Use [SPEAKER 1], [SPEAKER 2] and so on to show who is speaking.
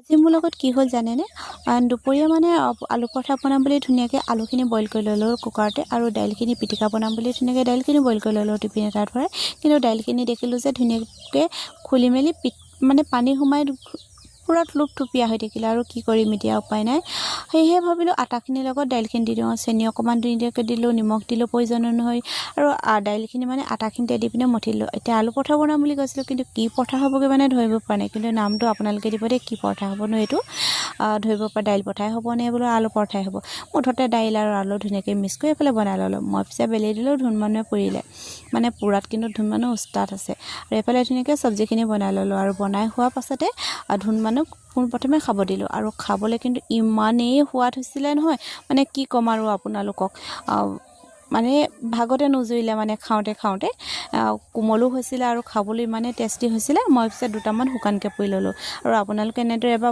[SPEAKER 1] আজি মোৰ লগত কি হ'ল জানেনে দুপৰীয়া মানে আলু পৰঠা বনাম বুলি ধুনীয়াকৈ আলুখিনি বইল কৰি ল'লোঁ কুকাৰতে আৰু দাইলখিনি পিটিকা বনাম বুলি ধুনীয়াকৈ দাইলখিনি বইল কৰি ল'লোঁ টিফিন এটাত ভৰাই কিন্তু দাইলখিনি দেখিলোঁ যে ধুনীয়াকৈ খুলি মেলি মানে পানী সোমাই পুৰা থুপথুপীয়া হৈ থাকিলে আৰু কি কৰিম এতিয়া উপায় নাই সেয়েহে ভাবিলোঁ আটাখিনিৰ লগত দাইলখিনি দি দিওঁ চেনি অকণমান ধুনীয়াকৈ দিলোঁ নিমখ দিলোঁ প্ৰয়োজন অনুসৰি আৰু দাইলখিনি মানে আটাখিনিতে দি পিনে মঠিলোঁ এতিয়া আলু পৰঠা বনাম বুলি কৈছিলোঁ কিন্তু কি পৰঠা হ'বগৈ মানে ধৰিব পৰা নাই কিন্তু নামটো আপোনালোকে দিব দেই কি পৰঠা হ'বনো এইটো ধৰিব পৰা দাইল পৰঠাই হ'বনে বোলো আলু পৰঠাই হ'ব মুঠতে দাইল আৰু আলু ধুনীয়াকৈ মিক্স কৰি এইফালে বনাই ল'লোঁ মই পিছে বেলি দিলোঁ ধুন মানুহে পুৰিলে মানে পুৰাত কিন্তু ধুন মানুহ উস্তাদ আছে আৰু এইফালে ধুনীয়াকৈ চব্জিখিনি বনাই ল'লোঁ আৰু বনাই হোৱাৰ পাছতে ধুন মানুহ পোনপ্ৰথমে খাব দিলোঁ আৰু খাবলৈ কিন্তু ইমানেই সোৱাদ হৈছিলে নহয় মানে কি ক'ম আৰু আপোনালোকক মানে ভাগতে নুজুৰিলে মানে খাওঁতে কোমলো হৈছিলে আৰু খাবলৈ ইমানেই টেষ্টি হৈছিলে মই পিছে দুটামান শুকানকৈ পুৰি ল'লোঁ আৰু আপোনালোকে এনেদৰে এবাৰ